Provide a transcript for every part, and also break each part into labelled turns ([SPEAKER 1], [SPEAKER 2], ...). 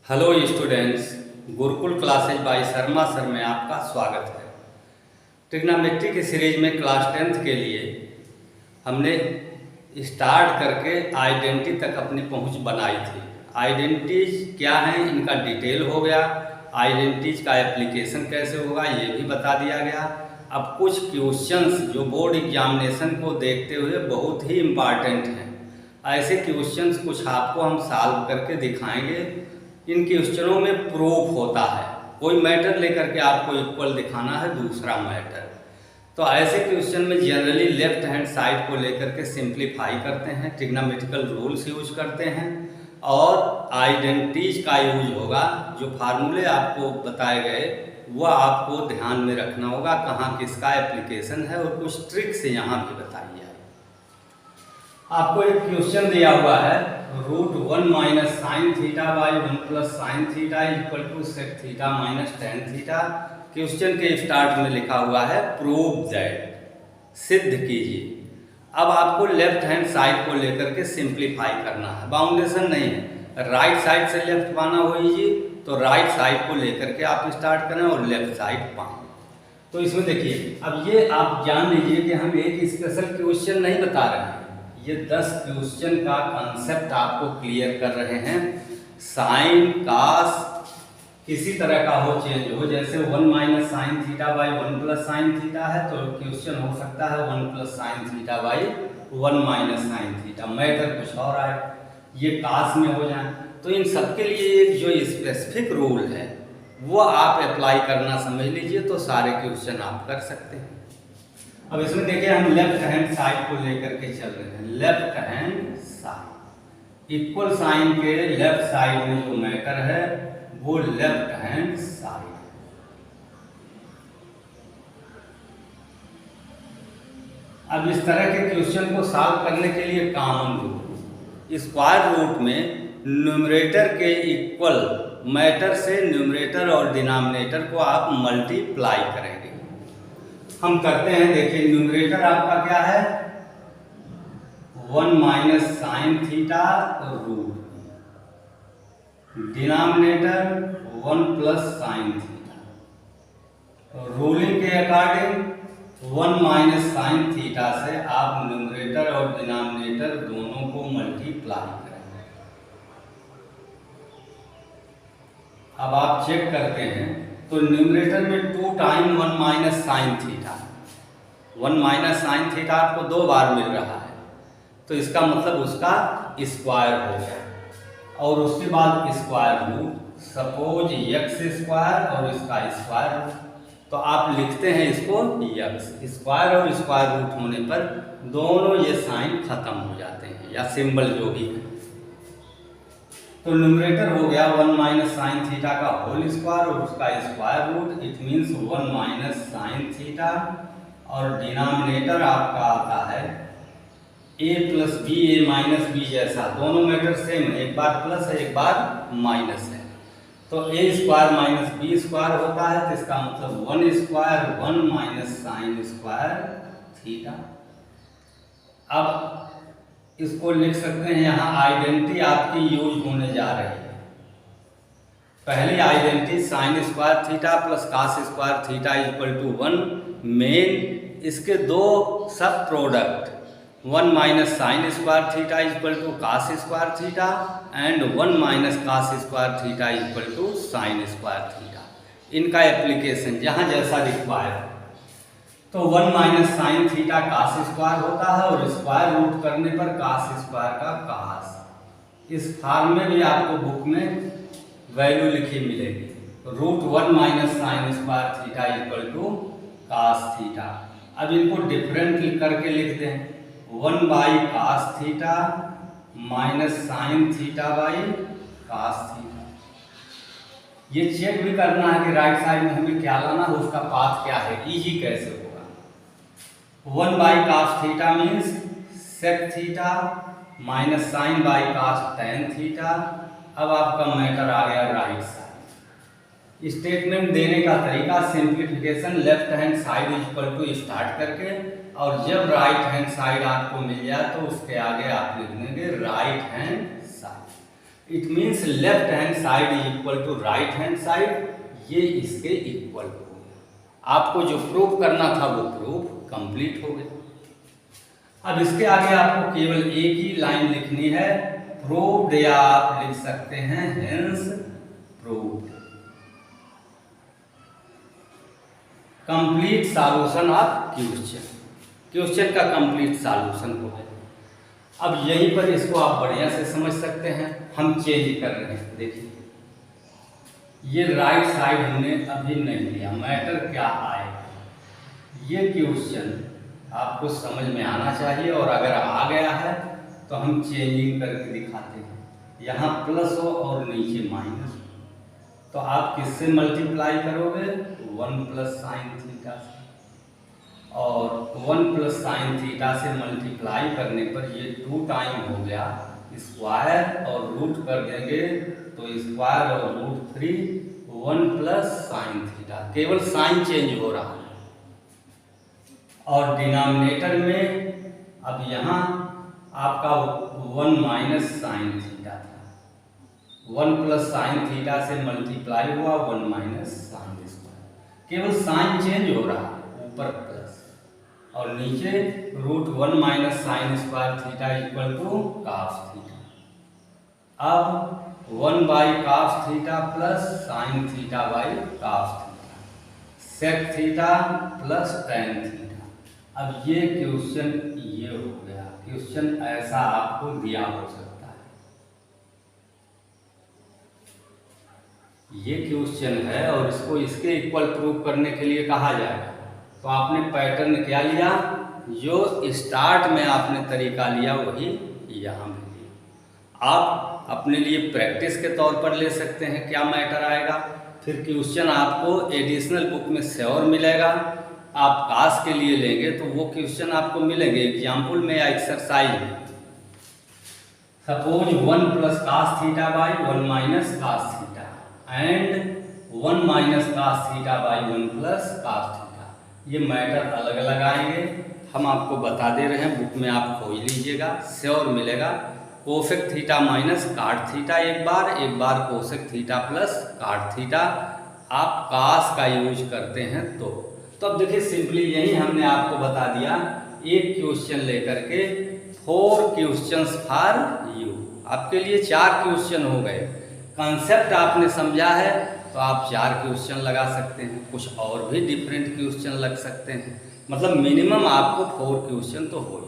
[SPEAKER 1] Hello students, Gurukul classes by Sharma sir में आपका स्वागत है। ट्रिग्नोमेट्री की सीरीज में क्लास 10th के लिए हमने स्टार्ट करके आइडेंटिटी तक अपनी पहुंच बनाई थी। आइडेंटिटीज क्या हैं, इनका डिटेल हो गया। आइडेंटिटीज का एप्लीकेशन कैसे होगा ये भी बता दिया गया। अब कुछ क्वेश्चंस जो बोर्ड एग्जामिनेशन को देखते हुए बहुत ही इम्पॉर्टेंट हैं, ऐसे क्वेश्चंस कुछ आपको हम सॉल्व करके दिखाएंगे। इन क्वेश्चनों में प्रूफ होता है, कोई मैटर लेकर के आपको इक्वल दिखाना है दूसरा मैटर। तो ऐसे क्वेश्चन में जनरली लेफ्ट हैंड साइड को लेकर के सिंप्लीफाई करते हैं, ट्रिग्नोमेट्रिकल रूल्स यूज करते हैं और आइडेंटिटीज का यूज होगा। जो फार्मूले आपको बताए गए वह आपको ध्यान में रखना होगा, कहाँ किसका एप्लीकेशन है, और कुछ ट्रिक्स यहाँ भी बताइए। आपको एक क्वेश्चन दिया हुआ है, √1 minus sine theta by 1 plus sine theta equal to sec theta minus tan theta. Question के स्टार्ट में लिखा हुआ है प्रूव दैट, सिद्ध कीजिए। अब आपको लेफ्ट हैंड साइड को लेकर के सिंप्लीफाई करना है, बाउंडेशन नहीं है। राइट साइड से लेफ्ट पाना होइए तो राइट साइड को लेकर के आप स्टार्ट करें और लेफ्ट साइड पाएं। तो इसमें देखिए, अब ये आप जान लीजिए कि हम एक स्पेशल क्वेश्चन नहीं बता रहे हैं, ये 10 क्वेश्चन का कंसेप्ट आपको क्लियर कर रहे हैं। साइन कास किसी तरह का हो, चेंज हो, जैसे 1 minus sine theta by 1 plus sine theta है तो क्वेश्चन हो सकता है 1 plus sine theta by 1 minus sine theta. Matter कुछ और आए, ये कास में हो जाए। तो इन सबके लिए एक जो स्पेसिफिक रूल है वो आप अप्लाई करना समझ लीजिए तो सारे क्वेश्चन आप कर सकते हैं। अब इसमें देखिए, हम लेफ्ट हैंड साइड को लेकर के चल रहे हैं। Left hand side, equal sign के लेफ्ट साइड में जो मैटर है वो लेफ्ट हैंड साइड। अब इस तरह के क्वेश्चन को सॉल्व करने के लिए कॉमन रूल, स्क्वायर रूट में न्यूमरेटर के इक्वल मैटर से न्यूमरेटर और डिनोमिनेटर को आप मल्टीप्लाई करेंगे। हम करते हैं, देखिए न्यूमरेटर आपका क्या है 1 minus sine theta root, denominator 1 plus sine theta. Ruling के अकॉर्डिंग 1 माइनस साइन थीटा से आप न्यूमरेटर और डिनोमिनेटर दोनों को मल्टीप्लाई करेंगे। अब आप चेक करते हैं तो न्यूमरेटर में 2 time 1 minus sine theta, 1 minus sine theta आपको 2 बार मिल रहा है, तो इसका मतलब उसका स्क्वायर हो गया। और उसके बाद square root, suppose x square और इसका स्क्वायर रूट, तो आप लिखते हैं इसको x। स्क्वायर और स्क्वायर रूट होने पर दोनों ये साइन खत्म हो जाते हैं या सिंबल जो भी है। तो न्यूमरेटर हो गया 1 माइनस साइन थीटा का होल स्क्वायर और उसका square root, it means 1 minus sine theta. और डिनोमिनेटर आपका आता है a plus B, A minus B जैसा, दोनों मैटर सेम है, एक बार प्लस है एक बार माइनस है। तो a square minus B square होता है, तो इसका मतलब 1 square 1 minus sine square theta. अब इसको लिख सकते हैं, यहाँ आइडेंटिटी आपकी यूज होने जा रही है। पहली identity sine square theta plus cos square theta equal to 1, main इसके दो sub product 1 minus sine square theta equal to cos square theta and 1 minus cos square theta equal to sine square theta. इनका application जहाँ जैसा require, तो 1 minus sine theta cos square होता है और square root करने पर कास स्क्वायर का कास। इस फॉर्म में भी आपको बुक में वैल्यू लिखी मिलेगी, √1 minus sine square theta equal to cos theta. अब इनको डिफरेंट करके लिख दें, 1 by cos theta minus sine theta by cos theta. ये चेक भी करना है कि राइट साइड में हमें क्या लाना है, उसका पाथ क्या है, इजी कैसे होगा। 1 by cos theta means sec theta minus sine by cos tan theta. अब आपका मैटर आ गया राइट साइड। स्टेटमेंट देने का तरीका, simplification left hand side equal to start करके, और जब राइट हैंड साइड आपको मिल जाए तो उसके आगे आप लिख देंगे right hand side. It means left hand side equal to right hand side, ये इसके इक्वल हो गया। आपको जो प्रूफ करना था वो प्रूफ कंप्लीट हो गया। अब इसके आगे आपको केवल एक ही लाइन लिखनी है, प्रूव्ड, या आप लिख सकते हैं hence proved. Complete solution of question, question का कंप्लीट सॉल्यूशन हो गया। अब यहीं पर इसको आप बढ़िया से समझ सकते हैं, हम चेंज कर रहे हैं। देखिए ये राइट साइड हमने अभी नहीं लिया, मैटर क्या आएगा, ये क्वेश्चन आपको समझ में आना चाहिए, और अगर आ गया है तो हम चेंजिंग करके दिखाते हैं। यहाँ प्लस हो और नीचे माइनस हो, तो आप किससे मल्टीप्लाई करोगे, 1 प्लस साइन थीटा से, और 1 प्लस साइन थीटा से मल्टीप्लाई करने पर ये 2 टाइम हो गया स्क्वायर, और रूट कर देंगे तो स्क्वायर और रूट 3, 1 प्लस साइन थीटा, केवल साइन चेंज हो रहा है। और डिनोमिनेटर में अब यहाँ आपका 1 माइनस साइन थीटा था, 1 प्लस साइन थीटा से मल्टीप्लाई हुआ 1 माइनस साइन स्क्वायर, केवल साइन चेंज हो रहा है, ऊपर प्लस और नीचे root 1 minus sine square theta equal to cos theta. अब 1 by cos theta plus sine theta by cos theta, sec theta plus tan theta. अब ये क्वेश्चन ये हो गया, क्वेश्चन ऐसा आपको दिया हो सकता है, ये क्वेश्चन है और इसको इसके इक्वल प्रूव करने के लिए कहा जाएगा। तो आपने पैटर्न क्या लिया, जो स्टार्ट में आपने तरीका लिया वही यहाँ भी लिया। आप अपने लिए प्रैक्टिस के तौर पर ले सकते हैं क्या मैटर आएगा, फिर क्वेश्चन आपको एडिशनल बुक में श्योर मिलेगा। आप कास के लिए लेंगे तो वो क्वेश्चन आपको मिलेंगे एग्जाम्पल में या एक्सरसाइज में। Suppose 1 plus cos theta by 1 minus cos theta and 1 minus cos theta by 1 plus cos theta, ये मैटर अलग अलग आएंगे, हम आपको बता दे रहे हैं, बुक में आप खोज लीजिएगा, श्योर मिलेगा। कोसेक थीटा माइनस काट थीटा एक बार कोसेक थीटा प्लस काट थीटा, आप कास का यूज करते हैं तो अब देखिए सिंपली यही हमने आपको बता दिया, एक क्वेश्चन लेकर के 4 क्वेश्चंस फॉर यू, आपके लिए 4 क्वेश्चन हो गए। कंसेप्ट आपने समझा है तो आप 4 क्वेश्चन लगा सकते हैं, कुछ और भी डिफरेंट क्वेश्चन लग सकते हैं, मतलब मिनिमम आपको 4 क्वेश्चन तो हो।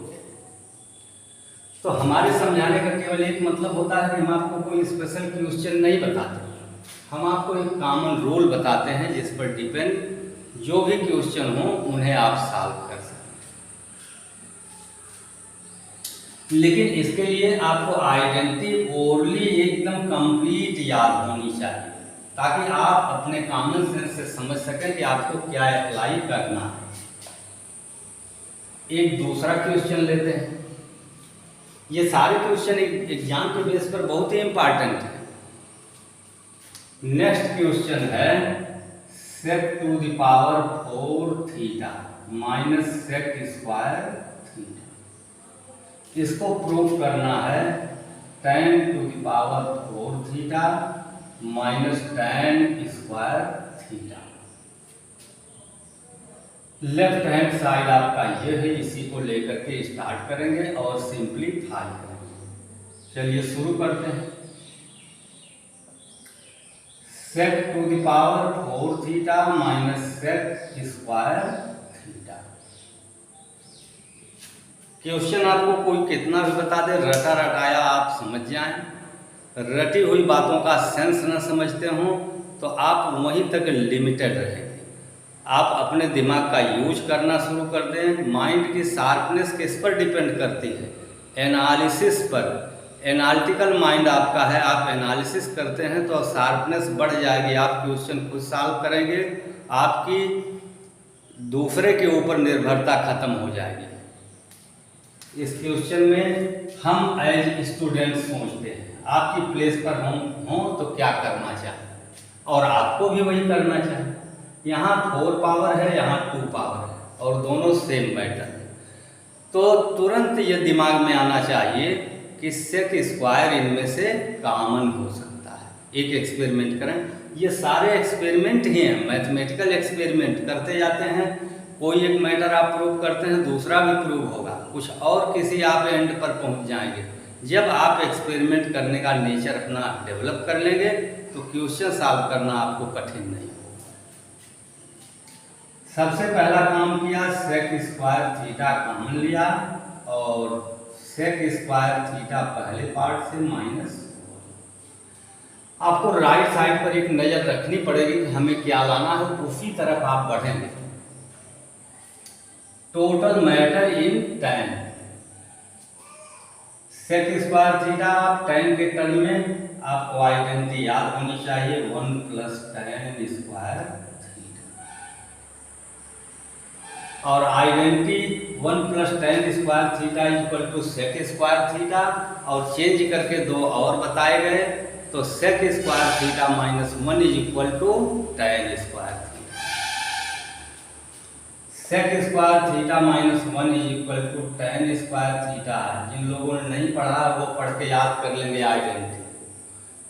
[SPEAKER 1] तो हमारे समझाने का केवल एक मतलब होता है कि हम आपको कोई स्पेशल क्वेश्चन नहीं बताते, हम आपको एक कॉमन रूल बताते हैं जिस पर डिपेंड जो भी क्वेश्चन हो उन्हें आप सॉल्व कर सकें। लेकिन इसके लिए आपको आइडेंटिटी ओरली एकदम कंप्लीट याद होनी चाहिए, ताकि आप अपने कॉमन सेंस से समझ सकें कि आपको क्या अप्लाई करना है। एक दूसरा क्वेश्चन लेते हैं, ये सारे क्वेश्चन एग्जाम के बेस पर बहुत ही इंपॉर्टेंट है। नेक्स्ट क्वेश्चन है sec to the power 4 theta minus sec square theta. इसको प्रूव करना है tan to the power 4 theta minus tan square theta. Left hand side आपका ये है, इसी को लेकर के स्टार्ट करेंगे और सिंपलीफाई करेंगे। चलिए शुरू करते हैं। Sec to the power 4 theta minus sec square theta. Question आपको कोई कितना भी बता दे, रटा रटाया आप समझ जाएं, रटी हुई बातों का सेंस न समझते हो तो आप वहीं तक लिमिटेड रहेंगे। आप अपने दिमाग का यूज करना शुरू कर दें। माइंड की शार्पनेस किस पर डिपेंड करती है, एनालिसिस पर। एनालिटिकल माइंड आपका है, आप एनालिसिस करते हैं तो शार्पनेस बढ़ जाएगी, आप क्वेश्चन खुद सॉल्व करेंगे, आपकी दूसरे के ऊपर निर्भरता खत्म हो जाएगी। इस क्वेश्चन में हम एज स्टूडेंट सोचते हैं, आपकी प्लेस पर हम हों तो क्या करना चाहिए और आपको भी वही करना चाहिए। यहाँ 4 पावर है, यहाँ 2 पावर है और दोनों सेम मैटर है, तो तुरंत ये दिमाग में आना चाहिए कि सेक स्क्वायर इनमें से कॉमन हो सकता है। एक एक्सपेरिमेंट करें, ये सारे एक्सपेरिमेंट ही हैं, मैथमेटिकल एक्सपेरिमेंट करते जाते हैं। कोई एक मैटर आप प्रूव करते हैं, दूसरा भी प्रूव होगा, कुछ और किसी आप एंड पर पहुंच जाएंगे। जब आप एक्सपेरिमेंट करने का नेचर अपना डेवलप कर लेंगे तो क्वेश्चन सॉल्व करना आपको कठिन नहीं होगा। सबसे पहला काम किया, सेक स्क्वायर थीटा कॉमन लिया और सेक स्क्वायर थीटा पहले पार्ट से माइनस। आपको राइट साइड पर एक नज़र रखनी पड़ेगी कि हमें क्या लाना है, उसी तरफ आप बढ़ेंगे। Total matter in tan, sec square theta आप टैन के टर्म में आपको आइडेंटिटी याद होनी चाहिए, 1 प्लस टैन स्क्वायर थीटा। और identity 1 plus tan square theta equal to sec square theta, और चेंज करके दो और बताए गए, तो sec square theta minus 1 is equal to tan square theta. Sec square theta minus 1 is equal to tan square theta. जिन लोगों ने नहीं पढ़ा वो पढ़ के याद कर लेंगे आइडेंटिटी,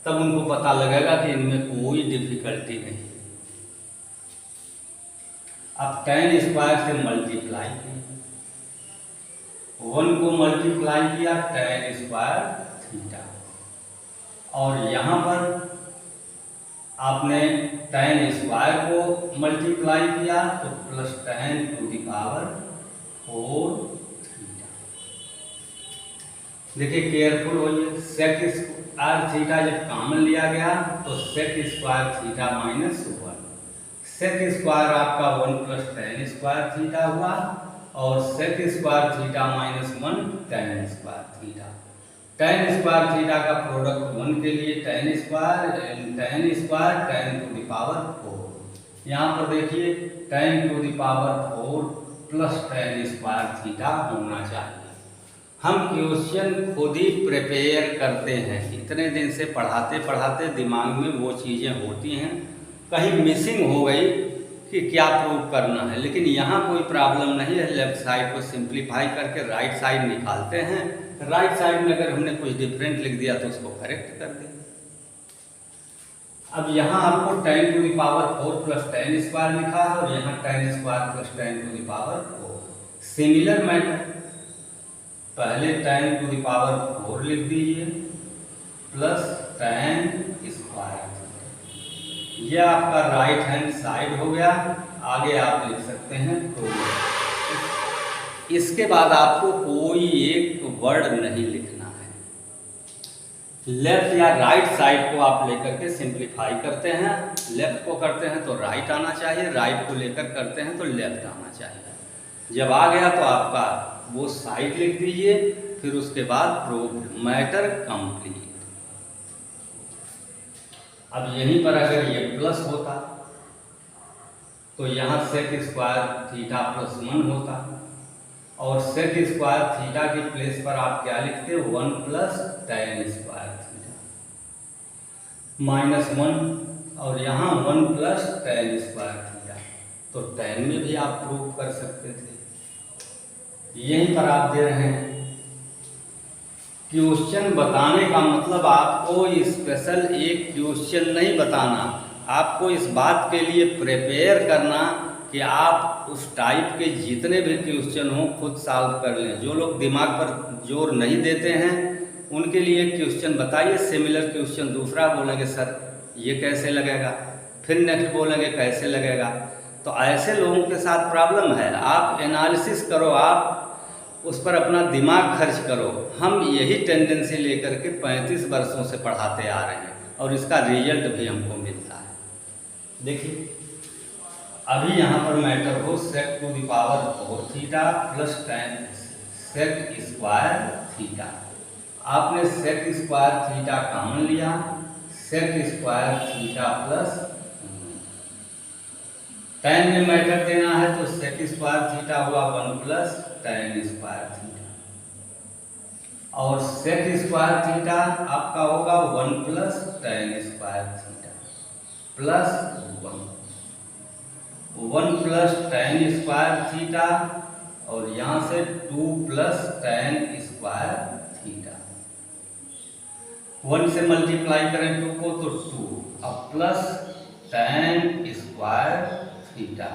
[SPEAKER 1] तब उनको पता लगेगा कि इनमें कोई डिफिकल्टी नहीं। अब टैन स्क्वायर से मल्टीप्लाई किया, 1 को मल्टीप्लाई किया टैन स्क्वायर थीटा, और यहाँ पर आपने टैन स्क्वायर को मल्टीप्लाई किया तो plus tan to the power 4 theta. देखिए केयरफुल होइए, सेक स्क्वायर थीटा जब कॉमन लिया गया तो sec square theta minus 1, sec square आपका 1 प्लस टैन स्क्वायर थीटा हुआ, और sec square theta minus 1 tan square theta. Tan square theta का प्रोडक्ट 1 के लिए tan square tan to the power 4। यहाँ पर देखिए tan to the power 4 plus tan square theta होना चाहिए। हम क्वेश्चन खुद ही प्रिपेयर करते हैं, इतने दिन से पढ़ाते पढ़ाते दिमाग में वो चीज़ें होती हैं, कहीं मिसिंग हो गई कि क्या प्रूव करना है, लेकिन यहाँ कोई प्रॉब्लम नहीं है। लेफ्ट साइड को सिंप्लीफाई करके राइट साइड निकालते हैं, राइट साइड में अगर हमने कुछ डिफरेंट लिख दिया तो उसको करेक्ट कर दें। अब यहाँ आपको tan to the power 4 plus tan square लिखा है, और यहाँ tan square plus tan to the power 4। Similar matter, पहले टैन टू द पावर 4 लिख दीजिए प्लस टैन स्क्वायर। यह आपका राइट हैंड साइड हो गया। आगे आप लिख सकते हैं तो इसके बाद आपको कोई एक वर्ड नहीं लिखना है। लेफ्ट या राइट साइड को आप लेकर के सिंप्लीफाई करते हैं, लेफ्ट को करते हैं तो राइट आना चाहिए, राइट को लेकर करते हैं तो लेफ्ट आना चाहिए। जब आ गया तो आपका वो साइड लिख दीजिए, फिर उसके बाद प्रूव्ड, मैटर कंप्लीट। अब यहीं पर अगर ये प्लस होता तो यहाँ सेक स्क्वायर थीटा प्लस 1 होता, और सेक स्क्वायर थीटा के प्लेस पर आप क्या लिखते हो, 1 plus tan square theta minus 1, और यहाँ 1 प्लस टैन स्क्वायर थीटा। तो टैन में भी आप प्रूव कर सकते थे। यहीं पर आप दे रहे हैं। क्वेश्चन बताने का मतलब आपको स्पेशल एक क्वेश्चन नहीं बताना, आपको इस बात के लिए प्रिपेयर करना कि आप उस टाइप के जितने भी क्वेश्चन हो खुद सॉल्व कर लें। जो लोग दिमाग पर जोर नहीं देते हैं उनके लिए क्वेश्चन बताइए, सिमिलर क्वेश्चन दूसरा बोलेंगे सर ये कैसे लगेगा, फिर नेक्स्ट बोलेंगे कैसे लगेगा। तो ऐसे लोगों के साथ प्रॉब्लम है। आप एनालिसिस करो, आप उस पर अपना दिमाग खर्च करो। हम यही टेंडेंसी लेकर के 35 वर्षों से पढ़ाते आ रहे हैं और इसका रिजल्ट भी हमको मिलता है। देखिए अभी यहाँ पर मैटर हो sec to the power 4 theta plus tan sec square theta. आपने सेक स्क्वायर थीटा कॉमन लिया, sec square theta plus tan में मैटर देना है तो सेक स्क्वायर थीटा हुआ 1 प्लस टैन स्क्वायर थीटा, और सेक स्क्वायर थीटा आपका होगा 1 plus tan square theta plus 1 plus tan square theta, और यहाँ से 2 प्लस टैन स्क्वायर थीटा। 1 से मल्टीप्लाई करें 2 को तो 2, अब plus tan square theta,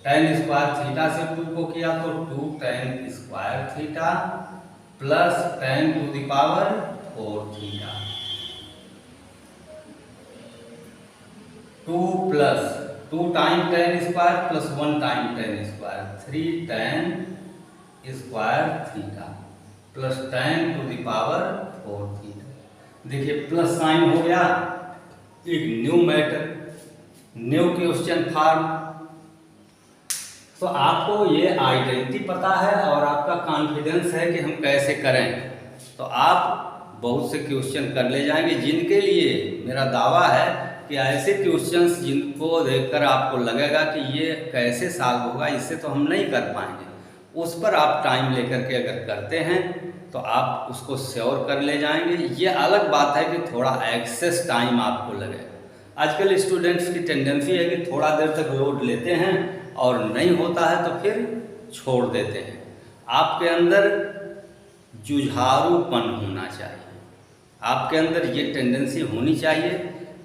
[SPEAKER 1] tan square theta से 2 को किया तो 2 tan square theta plus tan to the power 4 theta, 2 plus 2 time tan square plus 1 time tan square, 3 tan square theta plus tan to the power 4 theta. देखिए plus sign हो गया, एक new matter, new question form. तो आपको ये identity पता है और आपका कॉन्फिडेंस है कि हम कैसे करें, तो आप बहुत से क्वेश्चन कर ले जाएंगे, जिनके लिए मेरा दावा है कि ऐसे क्वेश्चंस जिनको देखकर आपको लगेगा कि ये कैसे सॉल्व होगा, इससे तो हम नहीं कर पाएंगे, उस पर आप टाइम लेकर के अगर करते हैं तो आप उसको श्योर कर ले जाएंगे। ये अलग बात है कि थोड़ा एक्सेस टाइम आपको लगेगा। आजकल स्टूडेंट्स की टेंडेंसी है कि थोड़ा देर तक लोड लेते हैं और नहीं होता है तो फिर छोड़ देते हैं। आपके अंदर जुझारूपन होना चाहिए, आपके अंदर ये टेंडेंसी होनी चाहिए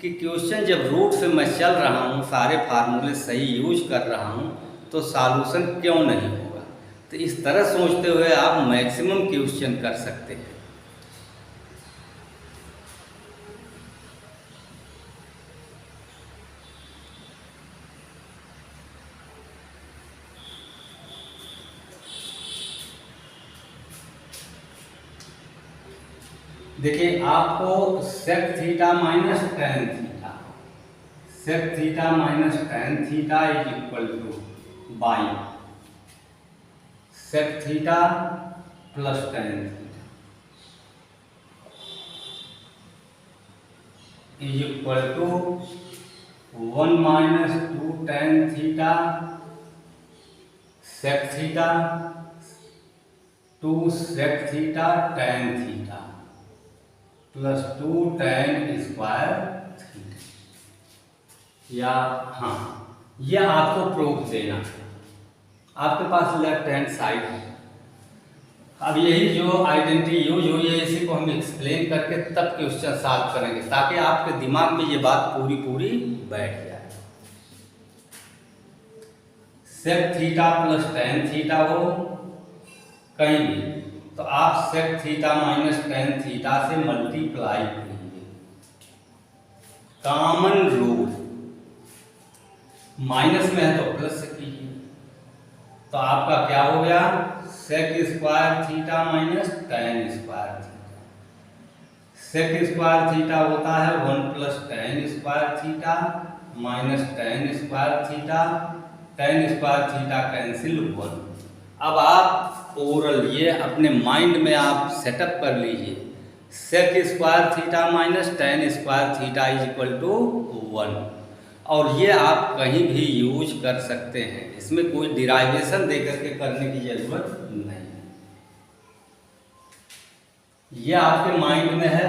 [SPEAKER 1] कि क्वेश्चन जब रूट से मैं चल रहा हूँ, सारे फार्मूले सही यूज कर रहा हूँ, तो सॉल्यूशन क्यों नहीं होगा। तो इस तरह सोचते हुए आप मैक्सिमम क्वेश्चन कर सकते हैं। देखिए आपको sec theta minus tan theta, sec theta minus tan theta is equal to by sec theta plus tan theta is equal to 1 minus 2 tan theta sec theta 2 sec theta tan theta plus 2 tan square theta. या हाँ, यह आपको proof देना है, आपके पास left hand side है। अब यही जो आइडेंटिटी यूज हुई है, इसी को हम एक्सप्लेन करके तब क्वेश्चन सॉल्व करेंगे, ताकि आपके दिमाग में ये बात पूरी पूरी बैठ जाए। Sec theta plus tan theta हो कहीं भी, तो आप sec theta minus tan theta से मल्टीप्लाई करिए। कॉमन रूल, माइनस में है तो प्लस से कीजिए, तो आपका क्या हो गया, sec square theta minus tan square theta. Sec square theta होता है 1 plus tan square theta minus tan square theta, tan square theta cancel 1। अब आप ओरल ये अपने माइंड में आप सेटअप कर लीजिए, sec square theta minus tan square theta is equal to 1, और ये आप कहीं भी यूज कर सकते हैं, इसमें कोई डिराइवेशन दे करके करने की जरूरत नहीं है। ये आपके माइंड में है,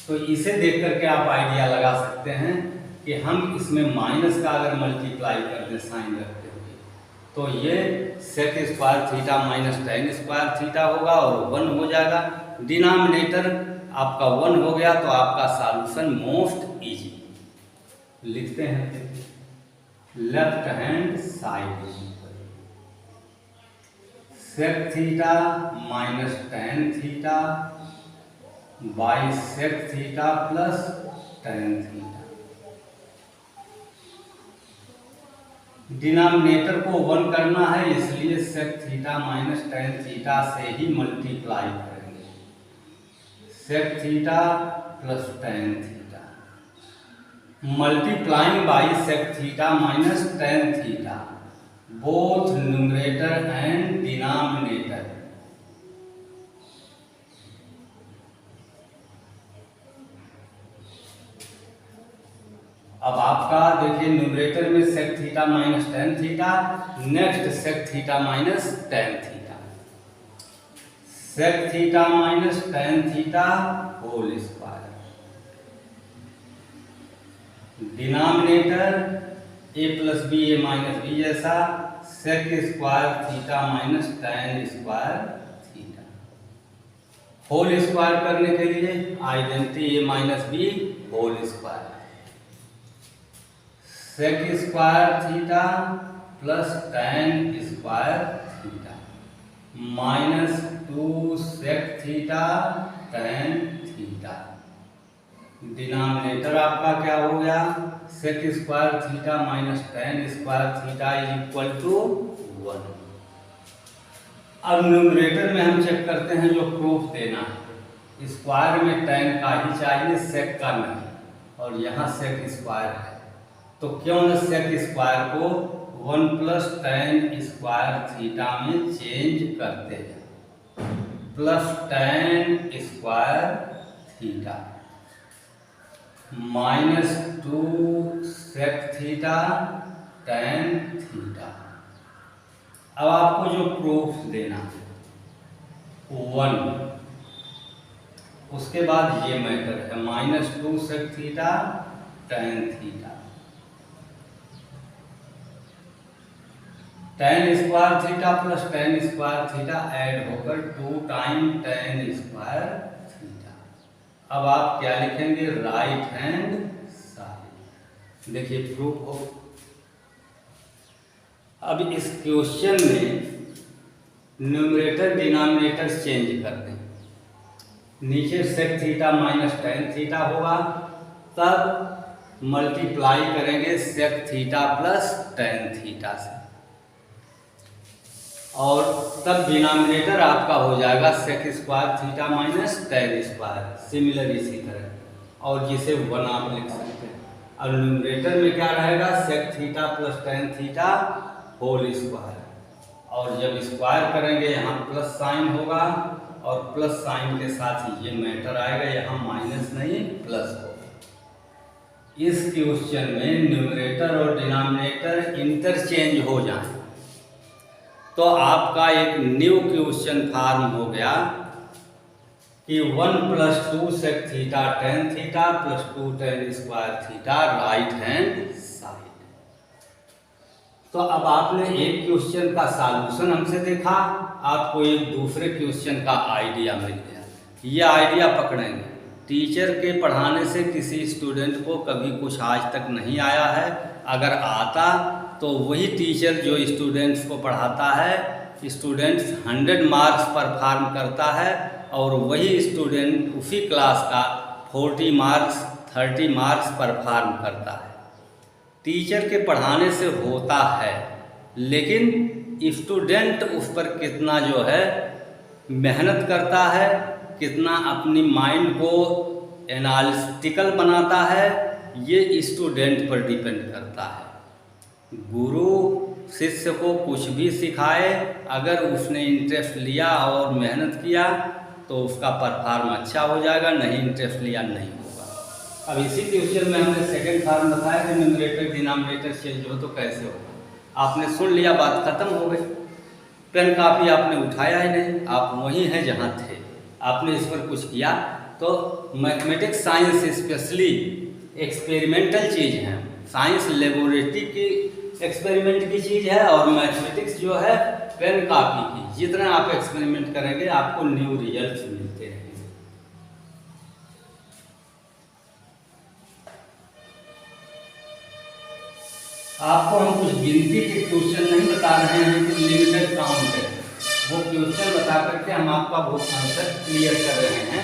[SPEAKER 1] तो इसे देख करके आप आइडिया लगा सकते हैं कि हम इसमें माइनस का अगर मल्टीप्लाई कर दें साइन रखते हुए, तो ये sec square theta minus tan square theta होगा और 1 हो जाएगा। डिनोमिनेटर आपका 1 हो गया, तो आपका सॉल्यूशन मोस्ट इजी। लिखते हैं left hand side, sec theta minus tan theta by sec theta plus tan theta. Denominator को 1 करना है, इसलिए sec theta minus tan theta से ही मल्टीप्लाई करेंगे। Sec theta plus tan theta multiplying by sec theta minus tan theta, both numerator and denominator. अब आपका देखिए न्यूमरेटर में sec theta minus tan theta, next sec theta minus tan theta, sec theta minus tan theta whole square, denominator A plus B A minus B जैसा, sec square theta minus tan square theta. Whole square करने के लिए identity A minus B whole square, sec square theta plus tan square theta minus 2 sec theta tan theta. Denominator आपका क्या हो गया, sec square theta minus tan square theta is equal to 1। अब numerator में हम चेक करते हैं जो प्रूफ देना है, स्क्वायर में टेन का ही चाहिए, सेक का नहीं, और यहाँ सेक स्क्वायर है तो क्यों न सेक स्क्वायर को 1 प्लस टेन स्क्वायर थीटा में चेंज करते हैं, plus tan square theta minus 2 sec theta tan theta. अब आपको जो प्रूफ देना है 1, उसके बाद ये मैटर है minus 2 sec theta tan theta, tan square theta plus tan square theta add होकर 2 टाइम टेन स्क्वायर थीटा। अब आप क्या लिखेंगे, राइट हैंड साइड। देखिए प्रूफ हो। अब इस क्वेश्चन में न्यूमरेटर डिनोमिनेटर चेंज कर दें, नीचे sec theta minus tan theta होगा, तब मल्टीप्लाई करेंगे sec theta plus tan theta से, और तब डिनोमिनेटर आपका हो जाएगा sec square theta minus tan square, similar इसी तरह, और जिसे 1 आप लिख सकते हैं। और न्यूमरेटर में क्या रहेगा, sec theta plus tan theta whole square, और जब स्क्वायर करेंगे यहाँ प्लस साइन होगा, और प्लस साइन के साथ ये मैटर आएगा, यहाँ माइनस नहीं प्लस होगा। इस क्वेश्चन में न्यूमरेटर और डिनोमिनेटर इंटरचेंज हो जाए तो आपका एक न्यू क्वेश्चन फॉर्म हो गया कि 1 plus 2 sec theta tan theta plus 2 tan square theta right hand side. तो अब आपने एक क्वेश्चन का सॉल्यूशन हमसे देखा, आपको एक दूसरे क्वेश्चन का आइडिया मिल गया। ये आइडिया पकड़ेंगे, टीचर के पढ़ाने से किसी स्टूडेंट को कभी कुछ आज तक नहीं आया है, अगर आता तो वही टीचर जो स्टूडेंट्स को पढ़ाता है, स्टूडेंट्स 100 मार्क्स परफॉर्म करता है, और वही स्टूडेंट उसी क्लास का 40 मार्क्स 30 मार्क्स परफॉर्म करता है। टीचर के पढ़ाने से होता है, लेकिन स्टूडेंट उस पर कितना जो है मेहनत करता है, कितना अपनी माइंड को एनालिटिकल बनाता है, ये स्टूडेंट पर डिपेंड करता है। गुरु शिष्य को कुछ भी सिखाए, अगर उसने इंटरेस्ट लिया और मेहनत किया तो उसका परफॉर्म अच्छा हो जाएगा, नहीं इंटरेस्ट लिया नहीं होगा। अब इसी क्वेश्चन में हमने सेकंड फॉर्म बताया कि न्यूमरेटर डिनोमिनेटर चेंज हो तो कैसे होगा। आपने सुन लिया, बात खत्म हो गई, पेन कापी आपने उठाया ही नहीं, आप वहीं हैं जहाँ थे, आपने इस पर कुछ किया। तो मैथमेटिक्स साइंस स्पेशली एक्सपेरिमेंटल चीज़ है, साइंस लेबोरेटरी की एक्सपेरिमेंट की चीज़ है, और मैथमेटिक्स जो है पेन कापी की। जितना आप एक्सपेरिमेंट करेंगे आपको न्यू रिजल्ट्स मिलते रहेंगे। आपको हम कुछ गिनती के क्वेश्चन नहीं बता रहे हैं कि लिमिटेड काउंट है, वो क्वेश्चन बता करके हम आपका वो कॉन्सेप्ट क्लियर कर रहे हैं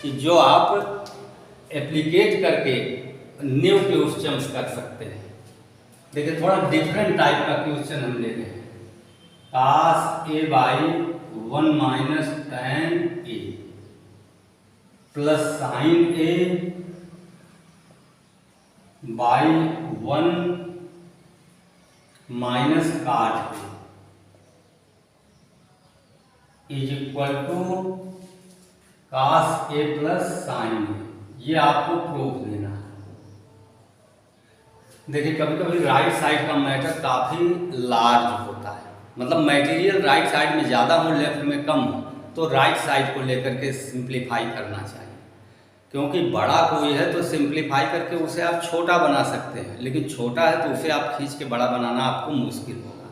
[SPEAKER 1] कि जो आप एप्लीकेट करके न्यू क्वेश्चंस कर सकते हैं। देखिए थोड़ा डिफरेंट टाइप का क्वेश्चन हम ले रहे हैं, cos a by 1 minus tan a plus sin a by 1 minus cot a is equal to cos a plus sin a। ये आपको प्रूफ देना है। देखिए कभी कभी राइट साइड का मैटर काफ़ी लार्ज होता है, मतलब मटेरियल राइट साइड में ज़्यादा हो लेफ्ट में कम हो, तो राइट साइड को लेकर के सिंप्लीफाई करना चाहिए, क्योंकि बड़ा कोई है तो सिंप्लीफाई करके उसे आप छोटा बना सकते हैं, लेकिन छोटा है तो उसे आप खींच के बड़ा बनाना आपको मुश्किल होगा।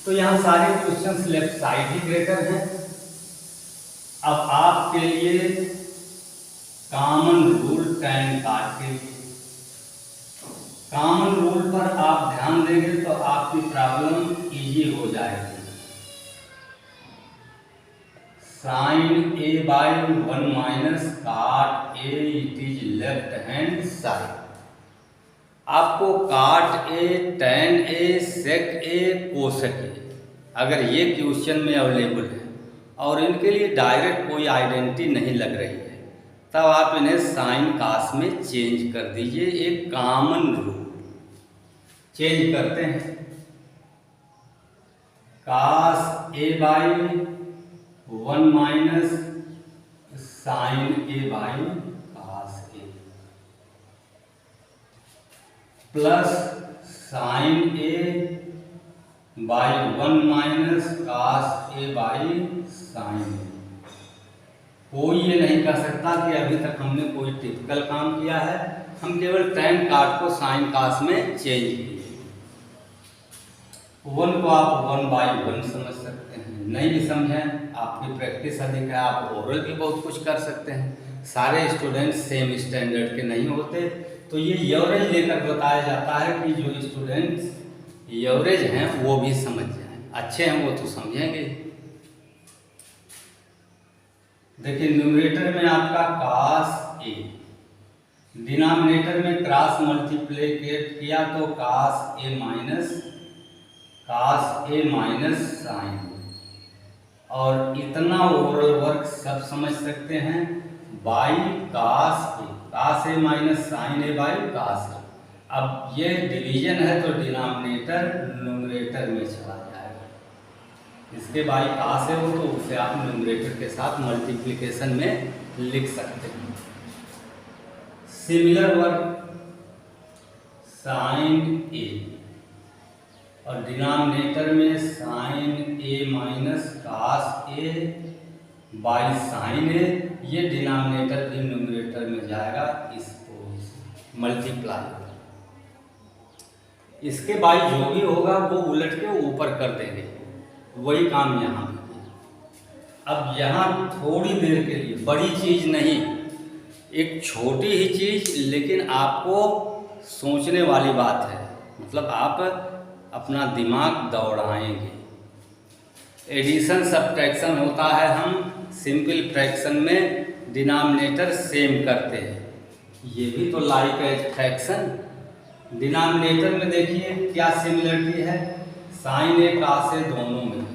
[SPEAKER 1] तो यहाँ सारे क्वेश्चंस लेफ्ट साइड ही ग्रेटर हैं, अब आपके लिए कॉमन रूल tan काट के लिए, कॉमन रूल पर आप ध्यान देंगे तो आपकी प्रॉब्लम इजी हो जाएगी। Sign A by 1 minus cot A, it is left hand side. आपको cot A, tan A, sec A, cosec ए, अगर ये क्वेश्चन में अवेलेबल है और इनके लिए डायरेक्ट कोई आइडेंटिटी नहीं लग रही है, तब आप इन्हें साइन कास में चेंज कर दीजिए। एक कॉमन रूल चेंज करते हैं। Cos A by 1 minus sine A by cos A plus sine A by 1 minus cos A by sine A. कोई ये नहीं कह सकता कि अभी तक हमने कोई टिपिकल काम किया है, हम केवल टैन काट को साइन कास में चेंज किए। 1 को आप 1 बाई 1 समझ सकते हैं, नहीं भी समझें आपकी प्रैक्टिस अधिक है, आप ओरल भी बहुत कुछ कर सकते हैं। सारे स्टूडेंट्स सेम स्टैंडर्ड के नहीं होते, तो ये एवरेज लेकर बताया जाता है कि जो स्टूडेंट्स एवरेज हैं वो भी समझ जाएं, अच्छे हैं वो तो समझेंगे। देखिए न्यूमरेटर में आपका कास ए, डिनोमिनेटर में क्रॉस मल्टीप्लिकेट किया तो कास ए माइनस साइन, और इतना ओवरऑल वर्क सब समझ सकते हैं by cos A minus sine A by cos A. अब ये डिवीजन है तो डिनोमिनेटर न्यूमरेटर में चला जाएगा, इसके बाई कास है वो तो उसे आप न्यूमरेटर के साथ मल्टीप्लिकेशन में लिख सकते हैं। सिमिलर वर्क साइन ए और डिनोमिनेटर में sine A minus cos A by sine A, ये डिनोमिनेटर भी न्यूमरेटर में जाएगा, इसको मल्टीप्लाई। इसके बाई जो भी होगा वो उलट के ऊपर कर देंगे, वही काम यहाँ भी। अब यहाँ थोड़ी देर के लिए, बड़ी चीज़ नहीं, एक छोटी ही चीज़ लेकिन आपको सोचने वाली बात है, मतलब आप अपना दिमाग दौड़ाएंगे। एडिशन सब्ट्रैक्शन होता है, हम सिंपल फ्रैक्शन में डिनोमिनेटर सेम करते हैं, ये भी तो लाइक एज फ्रैक्शन। डिनोमिनेटर में देखिए क्या सिमिलरिटी है, साइन ए कास ए दोनों में,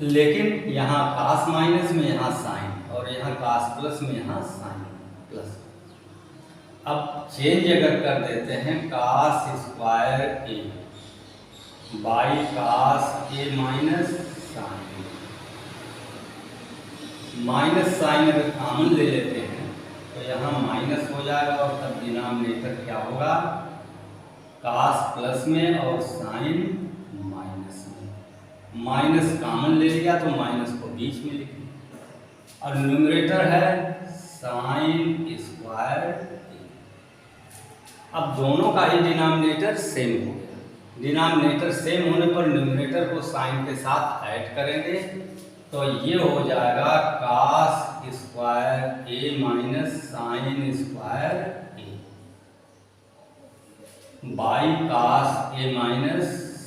[SPEAKER 1] लेकिन यहाँ कास माइनस में यहाँ साइन, और यहाँ कास प्लस में यहाँ साइन प्लस। अब चेंज अगर कर देते हैं cos square A by cos A minus sine, minus sign अगर कॉमन ले लेते हैं तो यहाँ माइनस हो जाएगा, और तब डिनोमिनेटर क्या होगा, कास प्लस में और साइन माइनस में। माइनस कॉमन ले लिया तो माइनस को बीच में लिख लिया, और न्यूमरेटर है साइन स्क्वायर। अब दोनों का ही डिनोमिनेटर सेम हो गया, डिनोमिनेटर सेम होने पर न्यूमरेटर को साइन के साथ ऐड करेंगे तो ये हो जाएगा cos square A minus sine square A by cos A minus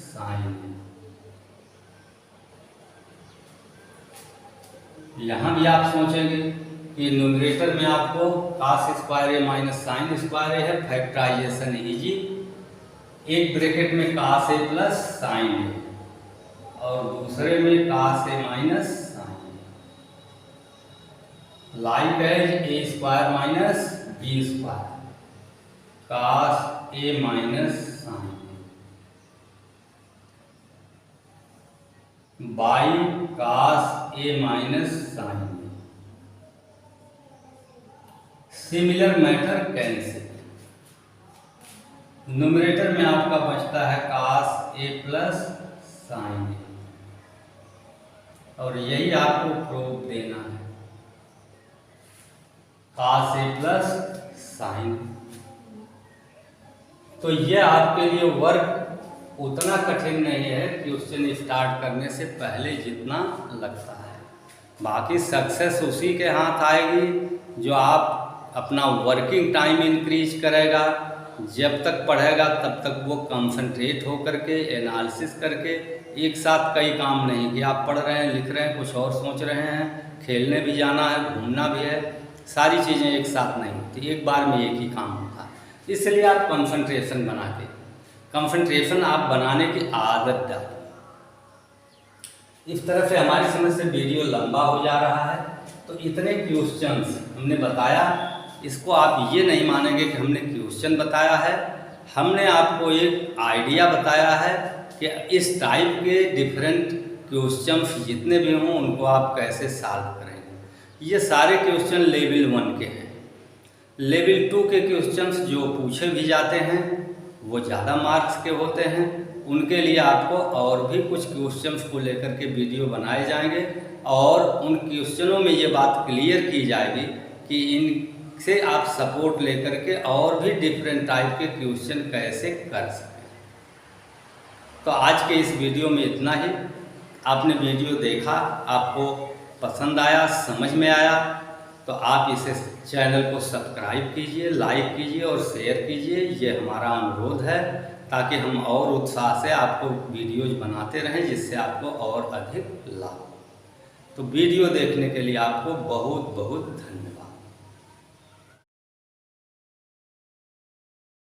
[SPEAKER 1] sine. यहाँ भी आप सोचेंगे कि न्यूमरेटर में आपको cos square A minus sine square A है, फैक्टराइजेशन इजी, एक ब्रैकेट में कास ए प्लस साइन ए और दूसरे में cos A minus sine, like as A square minus B square cos A minus sine by cos A minus sine. Similar matter cancel, numerator में आपका बचता है कास A plus sine ए, और यही आपको प्रूफ देना है, कास ए प्लस साइन। तो ये आपके लिए वर्क उतना कठिन नहीं है क्वेश्चन स्टार्ट करने से पहले जितना लगता है। बाकी सक्सेस उसी के हाथ आएगी जो आप अपना वर्किंग टाइम इंक्रीज करेगा। जब तक पढ़ेगा तब तक वो कंसंट्रेट हो करके एनालिसिस करके, एक साथ कई काम नहीं कि आप पढ़ रहे हैं, लिख रहे हैं, कुछ और सोच रहे हैं, खेलने भी जाना है, घूमना भी है, सारी चीज़ें एक साथ नहीं होती, एक बार में एक ही काम होता है। इसलिए आप कंसंट्रेशन बना के, कंसंट्रेशन आप बनाने की आदत डालें। इस तरह से हमारी समझ से वीडियो लंबा हो जा रहा है, तो इतने क्वेश्चंस हमने बताया, इसको आप ये नहीं मानेंगे कि हमने क्वेश्चन बताया है, हमने आपको एक आइडिया बताया है कि इस टाइप के डिफरेंट क्वेश्चंस जितने भी हों उनको आप कैसे सॉल्व करेंगे। ये सारे क्वेश्चन लेवल 1 के हैं। लेवल 2 के क्वेश्चंस जो पूछे भी जाते हैं वो ज़्यादा मार्क्स के होते हैं, उनके लिए आपको और भी कुछ क्वेश्चंस को लेकर के वीडियो बनाए जाएंगे और उन क्वेश्चनों में ये बात क्लियर की जाएगी कि इनसे आप सपोर्ट लेकर के और भी डिफरेंट टाइप के क्वेश्चन कैसे कर सकें। तो आज के इस वीडियो में इतना ही। आपने वीडियो देखा, आपको पसंद आया, समझ में आया, तो आप इसे चैनल को सब्सक्राइब कीजिए, लाइक कीजिए और शेयर कीजिए। ये हमारा अनुरोध है ताकि हम और उत्साह से आपको वीडियोज बनाते रहें जिससे आपको और अधिक लाभ। तो वीडियो देखने के लिए आपको बहुत बहुत धन्यवाद।